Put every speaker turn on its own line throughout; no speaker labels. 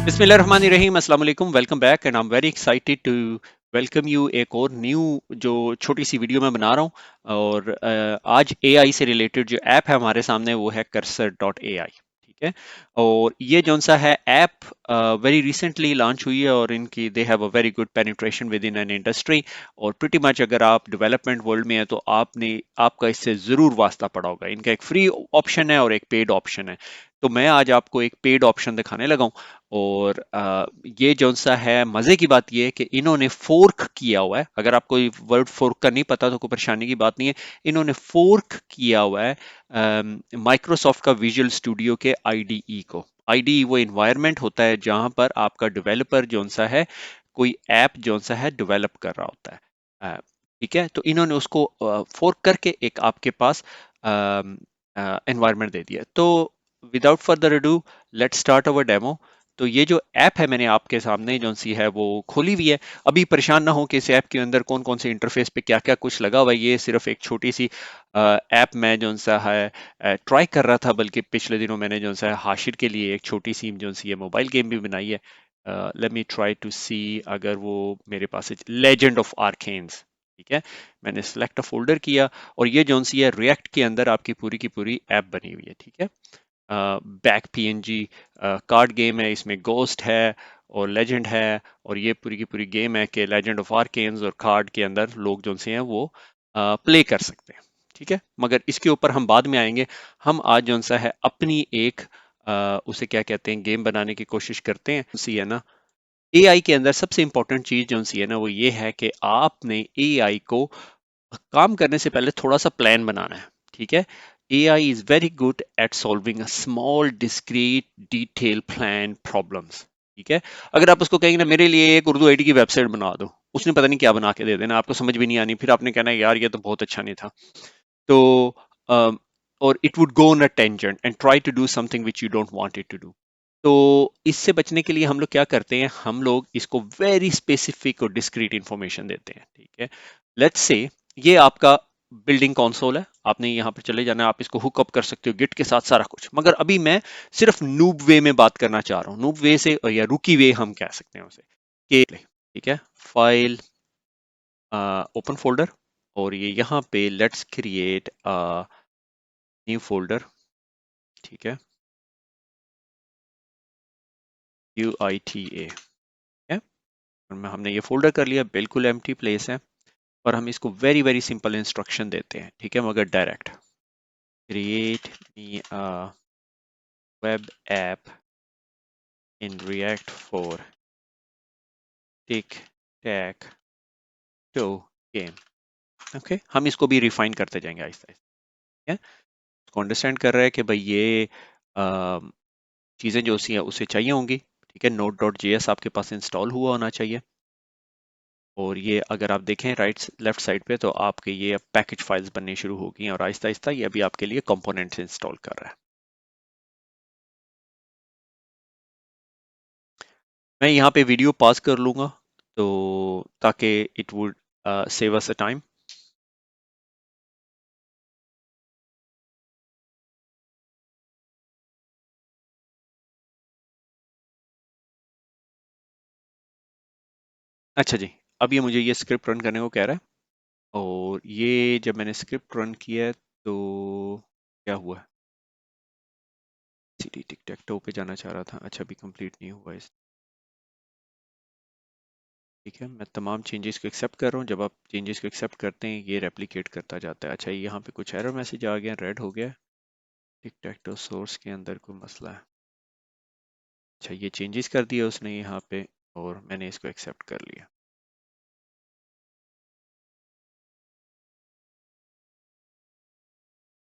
बिस्मिल्लाहिर्रहमानिर्रहीम अस्सलाम वालेकुम welcome back and I am very excited to welcome you एक और न्यू जो छोटी सी वीडियो मैं बना रहा हूँ और आज एआई से रिलेटेड जो ऐप है हमारे सामने वो है कर्सर डॉट ए आई। ठीक है। और ये जौन सा है ऐप वेरी रिसेंटली लॉन्च हुई है और इनकी they have a very good penetration with in an industry. और प्रिटी मच अगर आप डेवलपमेंट वर्ल्ड में है तो आपका इससे ज़रूर वास्ता पड़ा होगा। इनका एक फ्री ऑप्शन है और एक पेड ऑप्शन है। तो मैं आज आपको एक पेड ऑप्शन दिखाने लगा हूँ। और ये जौन सा है मजे की बात ये है कि इन्होंने फोर्क किया हुआ है। अगर आपको वर्ड फोर्क का नहीं पता तो कोई परेशानी की बात नहीं है। इन्होंने फोर्क किया हुआ है माइक्रोसॉफ्ट का विजुअल स्टूडियो के आईडीई को। आईडीई वो इन्वायरमेंट होता है जहां पर आपका डेवलपर जौन सा है कोई ऐप जौन सा है डेवलप कर रहा होता है। ठीक है। तो इन्होंने उसको फोर्क करके एक आपके पास एनवायरनमेंट दे दिया। तो without further ado let's start our demo. तो ये जो ऐप है मैंने आपके सामने जो सी है वो खोली हुई है। अभी परेशान ना हो कि इस ऐप के अंदर कौन कौन से इंटरफेस पे क्या क्या कुछ लगा हुआ है। ये सिर्फ एक छोटी सी ऐप मैं जो सा है ट्राई कर रहा था। बल्कि पिछले दिनों मैंने जो सा है हाशिर के लिए एक छोटी सी जो सी है मोबाइल गेम भी बनाई है। लेट मी ट्राई टू सी अगर वो मेरे पास लेजेंड ऑफ आर्केन्स। ठीक है। मैंने सेलेक्ट अ फोल्डर किया और ये जो सी है रिएक्ट के अंदर आपकी पूरी की पूरी ऐप बनी हुई है। ठीक है। बैक पीएनजी कार्ड गेम है। इसमें गोस्ट है और लेजेंड है। और ये पूरी की पूरी गेम है कि लेजेंड ऑफ आर्केन्स और कार्ड के अंदर लोग जो से हैं वो प्ले कर सकते हैं। ठीक है। मगर इसके ऊपर हम बाद में आएंगे। हम आज जो सा है अपनी एक उसे क्या कहते हैं गेम बनाने की कोशिश करते हैं। सी है ना एआई के अंदर सबसे इंपॉर्टेंट चीज जो सी है ना वो ये है कि आपने एआई को काम करने से पहले थोड़ा सा प्लान बनाना है। ठीक है। AI is very good at solving a small discrete detail plan problems। ठीक है। अगर आप उसको कहेंगे ना मेरे लिए एक उर्दू आईडी की वेबसाइट बना दो उसने पता नहीं क्या बना के दे देना। आपको समझ भी नहीं आनी फिर आपने कहना यार ये तो बहुत अच्छा नहीं था। तो अम, और it would go on a tangent and try to do something which you don't want it to do. तो इससे बचने के लिए हम लोग क्या करते हैं हम लोग इसको वेरी स्पेसिफिक और डिस्क्रीट इंफॉर्मेशन देते हैं। ठीक है। लेट्स से ये आपका बिल्डिंग कंसोल है। आपने यहाँ पे चले जाना है। आप इसको हुकअप कर सकते हो गिट के साथ सारा कुछ। मगर अभी मैं सिर्फ नूब वे में बात करना चाह रहा हूँ। नूब वे से या रुकी वे हम कह सकते हैं उसे के। ठीक है। फाइल ओपन फोल्डर और ये यहाँ पे लेट्स क्रिएट न्यू फोल्डर। ठीक है। UITA है। हमने ये फोल्डर कर लिया बिल्कुल एम्प्टी प्लेस है। और हम इसको वेरी वेरी सिंपल इंस्ट्रक्शन देते हैं। ठीक है। मगर direct create me a web app in React for tick tech to game. Okay. हम इसको भी रिफाइन करते जाएंगे आहिस्ता आहिस्ता। ठीक है। इसको अंडरस्टैंड कर रहा है कि भाई ये चीज़ें जो सी हैं उसे चाहिए होंगी। ठीक है। node.js आपके पास इंस्टॉल हुआ होना चाहिए। और ये अगर आप देखें राइट लेफ्ट साइड पे तो आपके ये अब पैकेज फाइल्स बनने शुरू हो गई हैं और आहिस्ता आहिस्ता ये अभी आपके लिए कंपोनेंट्स इंस्टॉल कर रहा है। मैं यहाँ पे वीडियो पॉज कर लूँगा तो ताकि it would save us a time. अच्छा जी। अब ये मुझे ये स्क्रिप्ट रन करने को कह रहा है। और ये जब मैंने स्क्रिप्ट रन किया है तो क्या हुआ। CD टिक टैक टो पे जाना चाह रहा था। अच्छा अभी कंप्लीट नहीं हुआ इस। ठीक है। मैं तमाम चेंजेस को एक्सेप्ट कर रहा हूँ। जब आप चेंजेस को एक्सेप्ट करते हैं ये रेप्लिकेट करता जाता है। अच्छा यहाँ पे कुछ एरर मैसेज आ गया रेड हो गया। टिक टैक टो सोर्स के अंदर कोई मसला है। अच्छा ये चेंजेस कर दिया उसने यहाँ पे और मैंने इसको एक्सेप्ट कर लिया।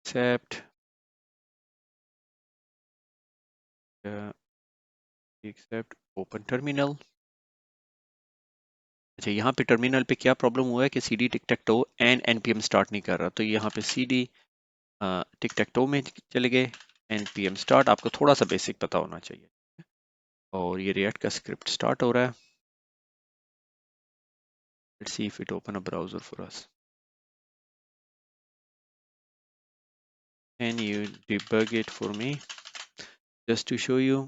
Accept accept open terminal. अच्छा यहाँ पे टर्मिनल पे क्या प्रॉब्लम हुआ है कि CD tick tech to and npm start नहीं कर रहा। तो यहाँ पे CD टिक टैक टो में चले गए। npm स्टार्ट आपको थोड़ा सा बेसिक पता होना चाहिए। और ये रिएक्ट का स्क्रिप्ट स्टार्ट हो रहा है। Let's see if it open a browser for us. Can you debug it for me just to show you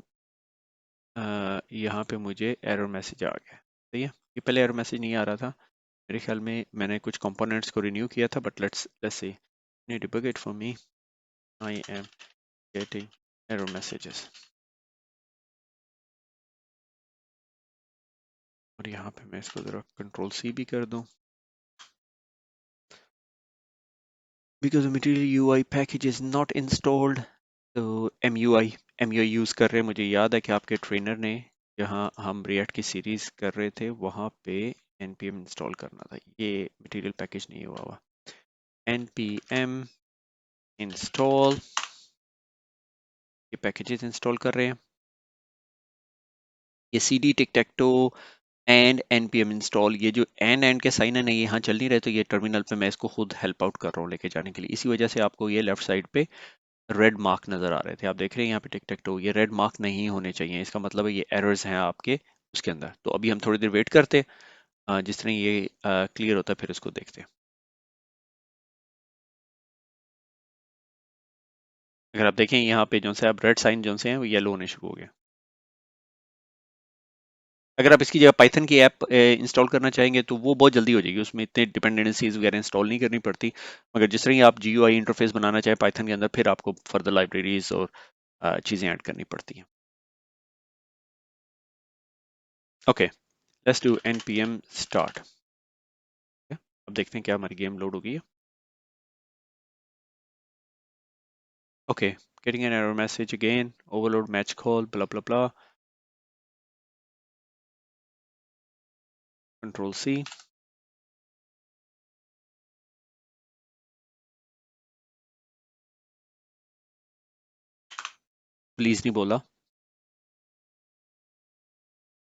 यहाँ पे मुझे एरर मैसेज आ गया। सही है, ये पहले एरर मैसेज नहीं आ रहा था। मेरे ख्याल में मैंने कुछ कंपोनेंट्स को रिन्यू किया था, but let's see, debug it for me. I am getting error messages. और यहाँ पे मैं इसको जरा कंट्रोल सी भी कर दूं, because material UI package is not installed. तो एम यू आई यूज़ कर रहे हैं। मुझे याद है कि आपके ट्रेनर ने, जहाँ हम रिएक्ट की सीरीज कर रहे थे, वहाँ पे npm इंस्टॉल करना था। ये मटेरियल पैकेज नहीं हुआ हुआ। npm इंस्टॉल, ये पैकेजेस इंस्टॉल कर रहे हैं। ये cd tick tech to and npm install, ये जो एंड के साइन है ना, ये यहाँ चल नहीं रहे, तो ये टर्मिनल पे मैं इसको खुद हेल्प आउट कर रहा हूँ लेके जाने के लिए। इसी वजह से आपको ये लेफ्ट साइड पे रेड मार्क नजर आ रहे थे। आप देख रहे हैं यहाँ पे टिक टैक टो, ये रेड मार्क नहीं होने चाहिए। इसका मतलब है ये एरर्स हैं आपके उसके अंदर। तो अभी हम थोड़ी देर वेट करते हैं, जिस तरह ये क्लियर होता है फिर इसको देखते हैं। अगर आप देखें यहाँ पे जो से आप रेड साइन जो से हैं वो येलो होने शुरू हो गए। अगर आप इसकी जगह पाइथन की ऐप इंस्टॉल करना चाहेंगे तो वो बहुत जल्दी हो जाएगी, उसमें इतने डिपेंडेंसीज वगैरह इंस्टॉल नहीं करनी पड़ती। मगर जिस तरह ही आप GUI इंटरफेस बनाना चाहे पाइथन के अंदर, फिर आपको फर्दर लाइब्रेरीज और चीज़ें ऐड करनी पड़ती हैं। Okay, let's do npm start. अब देखते हैं क्या हमारी गेम लोड हो गई है। Okay, getting an error message again, overload match call, blah blah blah, control C। Please नहीं बोला,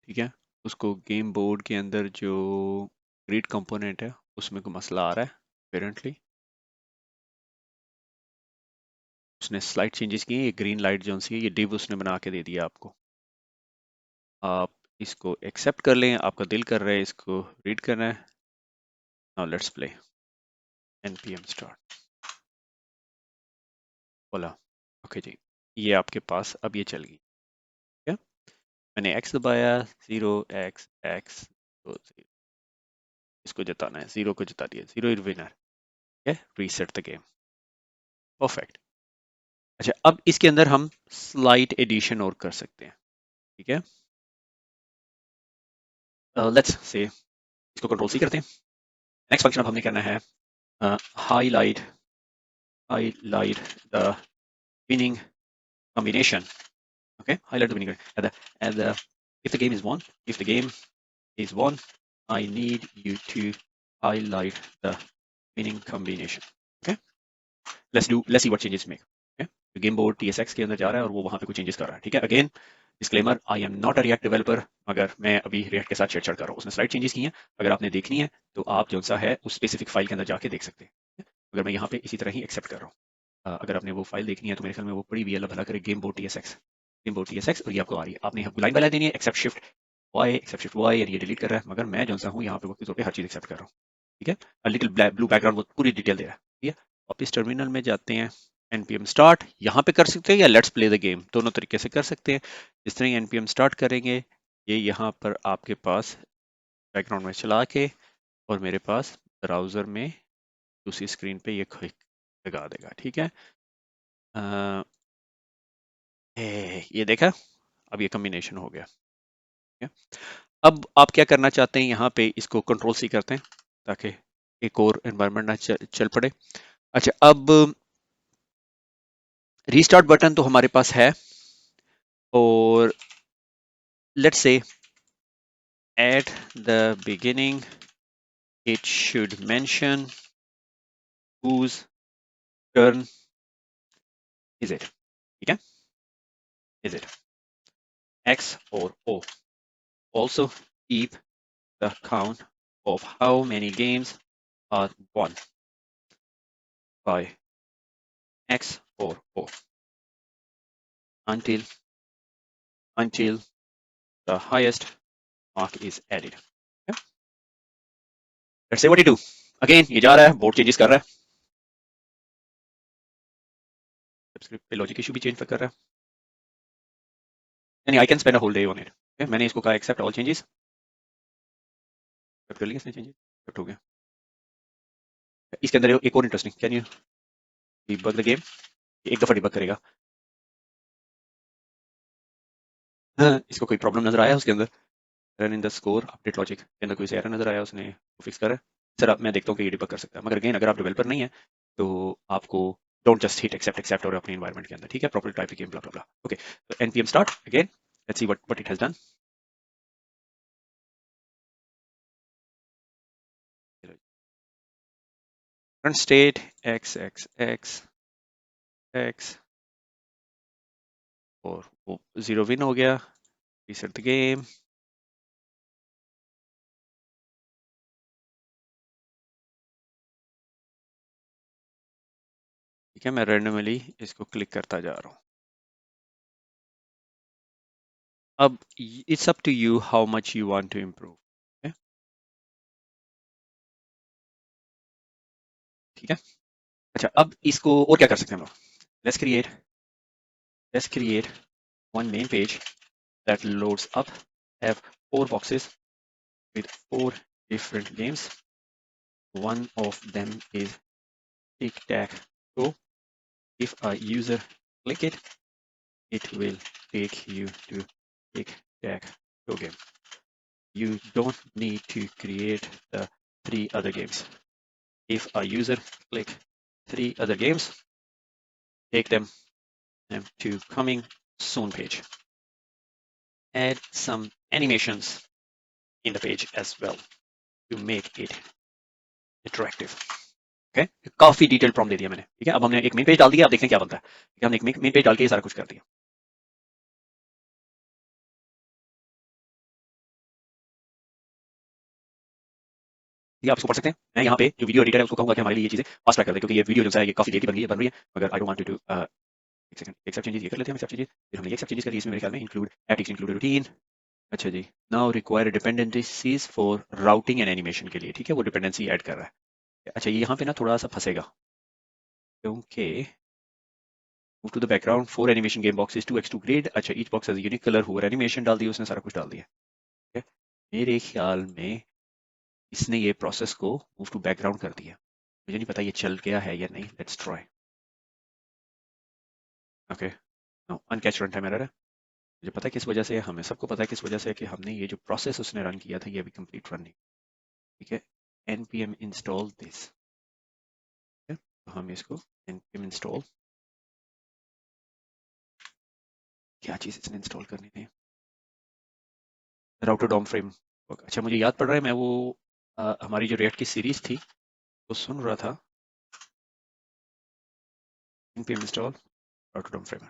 ठीक है। उसको गेम बोर्ड के अंदर जो ग्रिड कंपोनेंट है उसमें कोई मसला आ रहा है अपेरेंटली। उसने स्लाइड चेंजेस किए, ये ग्रीन लाइट जो सी है ये डिव उसने बना के दे दिया आपको। आप इसको एक्सेप्ट कर लें, आपका दिल कर रहा है इसको रीड करना है। Now let's play npm start. बोला ओके जी, ये आपके पास अब ये चल गई। ठीक है, मैंने x दबाया, 0 x x, तो इसको जताना है, 0 को जता दिया, 0 इज विनर। ठीक है, रीसेट द गेम। परफेक्ट। अच्छा, अब इसके अंदर हम स्लाइट एडिशन और कर सकते हैं। ठीक है, लेट्स से इसको कंट्रोल सी करते हैं। नेक्स्ट फंक्शन अब हमने करना है highlight highlight the winning combination. Okay, highlight the winning and if the game is won, if the game is won, I need you to highlight the winning combination. Okay, let's see what changes make. Okay, तो game board TSX के अंदर जा रहा है और वो वहां पे कुछ चेंजेस कर रहा है। ठीक है, again disclaimer, I am not a react developer, मगर मैं अभी रिएक्ट के साथ छेड़छाड़ कर रहा हूँ। उसने स्लाइड चेंजेस की हैं, अगर आपने देखनी है तो आप जो सा है उस स्पेसिफिक फाइल के अंदर जाके देख सकते हैं। अगर मैं यहाँ पे इसी तरह ही एक्सेप्ट कर रहा हूँ, अगर आपने वो फाइल देखनी है तो मेरे ख्याल में वो पड़ी हुई है, अल्लाह भला करे, game board TSX, game board TSX, और ये आपको आ रही है। आपने यहाँ लाइन बाय लाइन देनी है, accept shift Y, accept shift Y, और ये डिलीट कर रहा है, मगर मैं जो सा हूँ यहाँ पे वक्त के तौर पे हर चीज़ एक्सेप्ट कर रहा हूँ। ठीक है, लिटिल ब्लू बैकग्राउंड वो पूरी डिटेल दे रहा है। ठीक है, आप इस टर्मिनल में जाते हैं, npm स्टार्ट यहाँ पे कर सकते हैं या लेट्स प्ले द गेम, दोनों तरीके से कर सकते हैं। जिस तरह npm स्टार्ट करेंगे, ये यहाँ पर आपके पास बैकग्राउंड में चला के और मेरे पास ब्राउजर में दूसरी स्क्रीन पे ये लगा देगा। ठीक है, अ, ये देखा, अब ये कम्बिनेशन हो गया। ठीक है, अब आप क्या करना चाहते हैं, यहाँ पे इसको कंट्रोल सी करते हैं ताकि एक और एनवायरनमेंट ना चल पड़े। अच्छा, अब रीस्टार्ट बटन तो हमारे पास है, और let's say at the beginning it should mention whose turn is it. ठीक है, is it X or O. Also keep the count of how many games are won by X or O until until the highest mark is added. Okay? Let's say what you do. Again ये जा रहा है, board changes कर रहा है, script पे logic issue भी change कर रहा है। नहीं, I can spend a whole day on it. मैंने इसको कहा एक्सेप्ट ऑल चेंजेस, कर लिया इसने चेंजेस, एक्सेप्ट हो गया। इसके अंदर एक और interesting, can you debug the game, एक दफा डिबग करेगा। हाँ, इसको कोई प्रॉब्लम नजर आया उसके अंदर? Run in the score update logic के अंदर कोई से एरर नजर आया, उसने फिक्स करा? सर अब मैं देखता हूँ कि ये डिबग कर सकता है, मगर अगेन अगर आप डेवलपर नहीं है तो आपको don't just hit accept accept और अपने एनवायरनमेंट के अंदर, ठीक है, proper type game blah blah blah. Okay, तो npm start again, let's see what it has done. Current state x x x x, और वो जीरो विन हो गया। Reset the game. ठीक है, मैं रैंडमली इसको क्लिक करता जा रहा हूँ। अब it's up to you how much you want to improve. ठीक है, अच्छा अब इसको और क्या कर सकते हैं हम लोग? Let's create let's create one main page that loads up, have 4 boxes with 4 different games. One of them is tic-tac-toe. If a user click it, it will take you to tic-tac-toe game. You don't need to create the 3 other games. If a user click 3 other games, take them to coming soon page. Add some animations in the page as well to make it interactive. Okay, काफी detail prompt दे दिया मैंने, ठीक है। अब हमने एक main page डाल दिया, अब देखते हैं क्या बनता है। ठीक है, हमने एक मेन पेज डाल के ये सारा कुछ कर दिया। ये आप इसको पढ़ सकते हैं। मैं यहाँ पे जो वीडियो एडिटर है उसको कहूंगा कि हमारे लिए ये चीजें फास्ट ट्रैक कर दे, क्योंकि ये वीडियो जो है ये काफी देर की बन रही है, मगर आई डोंट वांट टू एक सेकंड, एक्सेप्ट चेंजेस ये कर लेते हैं हम, एक्सेप्ट चेंजेस, फिर हमने ये एक्सेप्ट चेंजेस कर दिए, इसमें मेरे ख्याल में इंक्लूड एटिक्स इंक्लूड रूटीन। अच्छा जी, now require dependencies for routing and animation के लिए, ठीक है, वो डिपेंडेंसी ऐड कर रहा है। अच्छा, ये यहाँ पे ना थोड़ा सा फंसेगा, क्योंकि move to the background, 4 animation game boxes, 2x2 grid। अच्छा, each box has a unique color, हुआ एनिमेशन डाल दिया उसने, सारा कुछ डाल दिया। ठीक है, मेरे ख्याल में इसने ये प्रोसेस को मूव टू बैकग्राउंड कर दिया। मुझे नहीं पता ये चल गया है या नहीं, let's try. Okay, no uncaught run time error है। मुझे पता है किस वजह से, हमें सबको पता है किस वजह से, कि हमने ये जो प्रोसेस उसने रन किया था ये अभी कंप्लीट रन नहीं। ठीक है, npm इंस्टॉल दिस। तो हम इसको npm इंस्टॉल, क्या चीज इसने इंस्टॉल करनी थी, राउटर डॉम फ्रेम। अच्छा, मुझे याद पड़ रहा है, मैं वो हमारी जो रिएक्ट की सीरीज थी वो सुन रहा था। npm install router DOM frame.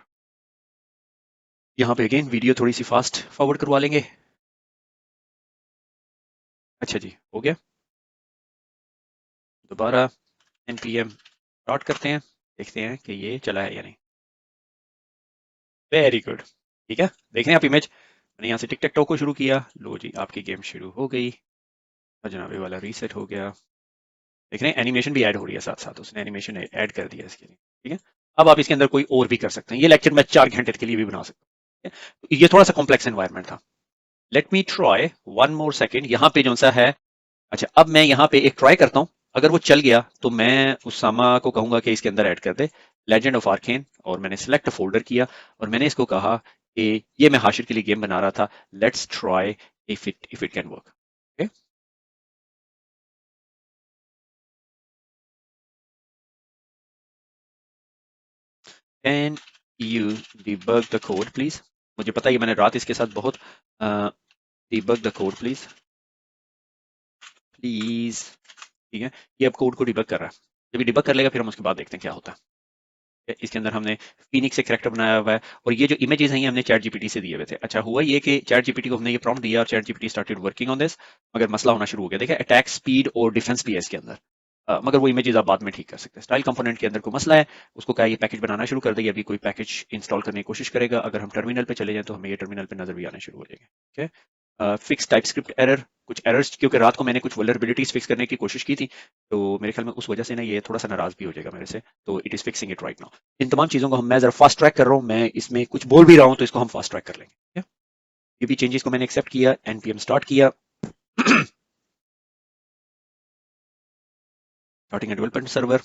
यहाँ पे अगेन वीडियो थोड़ी सी फास्ट फॉरवर्ड करवा लेंगे। अच्छा जी, हो गया। दोबारा npm स्टार्ट करते हैं, देखते हैं कि ये चला है या नहीं। वेरी गुड, ठीक है, देख रहे हैं आप इमेज, मैंने यहाँ से टिक टैक टो को शुरू किया, लो जी आपकी गेम शुरू हो गई। और जनाब ये वाला रीसेट हो गया। देख रहे हैं एनिमेशन भी ऐड हो रही है, साथ साथ उसने एनिमेशन ऐड कर दिया इसके लिए। ठीक है, अब आप इसके अंदर कोई और भी कर सकते हैं, ये लेक्चर मैं 4 घंटे के लिए भी बना सकता हूँ। ये थोड़ा सा कॉम्प्लेक्स एनवायरनमेंट था। Let me try one more second, यहाँ पे जो सा है। अच्छा, अब मैं यहाँ पे एक ट्राई करता हूँ, अगर वो चल गया तो मैं उसामा को कहूंगा कि इसके अंदर ऐड कर दे लेजेंड ऑफ आर्केन, और मैंने सिलेक्ट फोल्डर किया और मैंने इसको कहा कि ये मैं हाशिर के लिए गेम बना रहा था, let's try if it can work. Okay, can you debug the code please. मुझे पता है ये मैंने रात इसके साथ बहुत debug the code please please. ठीक है, ये अब कोड को डिबग कर रहा है, जब ये डिबग कर लेगा फिर हम उसके बाद देखते हैं क्या होता है। इसके अंदर हमने फिनिक्स से करैक्टर बनाया हुआ है, और ये जो इमेजेस हैं ये हमने चैट जीपीटी से दिए हुए थे। अच्छा, हुआ ये कि चैट जीपीटी को हमने ये प्रॉम्प्ट दिया और chat GPT started working on this, मगर मसला होना शुरू हो गया। देखिए, अटैक स्पीड और डिफेंस भी है इसके अंदर। मगर वो इमेजेस आप बाद में ठीक कर सकते हैं। स्टाइल कंपोनेंट के अंदर कोई मसला है, उसको क्या ये पैकेज बनाना शुरू कर दे, अभी कोई पैकेज इंस्टॉल करने की कोशिश करेगा। अगर हम टर्मिनल पे चले जाएं तो हमें ये टर्मिनल पे नजर भी आने शुरू हो जाएंगे। ठीक है, फिक्स टाइप स्क्रिप्ट एरर, कुछ एरर्स, क्योंकि रात को मैंने कुछ वल्नरेबिलिटीज फिक्स करने की कोशिश की थी, तो मेरे ख्याल में उस वजह से ना ये थोड़ा सा नाराज भी हो जाएगा मेरे से, तो it is fixing it right now. इन तमाम चीज़ों को मैं ज़रा फास्ट ट्रैक कर रहा हूँ, मैं इसमें कुछ बोल भी रहा हूँ तो इसको हम फास्ट ट्रैक कर लेंगे। ये भी चेंजेस को मैंने एक्सेप्ट किया, npm स्टार्ट किया। Starting development server.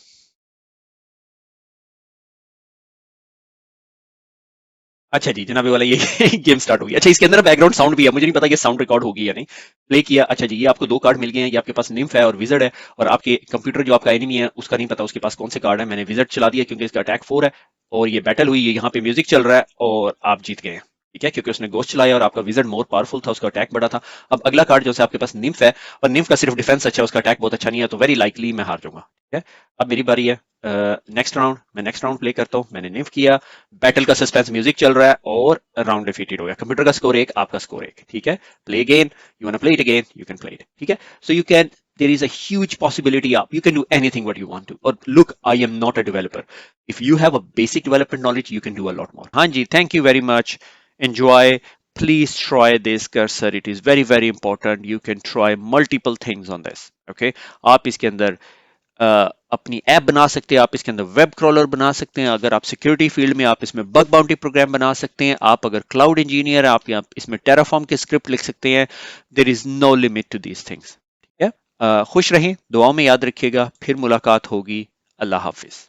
अच्छा जी, जनाबे वाला ये गेम स्टार्ट हो गया। अच्छा, इसके अंदर बैकग्राउंड साउंड भी है, मुझे नहीं पता ये साउंड रिकॉर्ड होगी या नहीं। प्ले किया। अच्छा जी, ये आपको दो कार्ड मिल गए हैं, ये आपके पास निम्फ है और विजर्ड है, और आपके कंप्यूटर जो आपका एनिमी है उसका नहीं पता उसके पास कौन से कार्ड है। मैंने विजर्ड चला दिया क्योंकि इसका अटैक 4 है, और ये बैटल हुई है, यहाँ पे म्यूजिक चल रहा है और आप जीत गए हैं। ठीक है, क्योंकि उसने गोस्ट चलाया और आपका विजर्ड मोर पावरफुल था, उसका अटैक बड़ा था। अब अगला कार्ड जो है आपके पास निम्फ है, और निम्फ का सिर्फ डिफेंस अच्छा है, उसका अटैक बहुत अच्छा नहीं है, तो वेरी लाइकली मैं हार जाऊंगा। ठीक है, अब मेरी बारी है। नेक्स्ट राउंड, मैं नेक्स्ट राउंड प्ले करता हूँ। मैंने निम्फ किया, बैटल का सस्पेंस म्यूजिक चल रहा है और राउंड डिफीटेड हो गया। कंप्यूटर का स्कोर 1, आपका स्कोर 1। ठीक है, play again, you want to play it again, you can play it. ठीक है, so you can, there is a huge possibility up, you can do anything what you want to, or look, I am not a developer, if you have a basic development knowledge you can do a lot more. हाँ जी, thank you very much, enjoy, please try this cursor, it is very very important, you can try multiple things on this. Okay, आप इसके अंदर अपनी app बना सकते हैं, आप इसके अंदर वेब क्रॉलर बना सकते हैं, अगर आप सिक्योरिटी फील्ड में आप इसमें बग बाउंटी प्रोग्राम बना सकते हैं, आप अगर क्लाउड इंजीनियर है आप यहाँ इसमें टेराफॉर्म के स्क्रिप्ट लिख सकते हैं। There is no limit to these things. ठीक है, खुश रहें, दुआओं में याद रखिएगा, फिर मुलाकात होगी। अल्लाह हाफिज।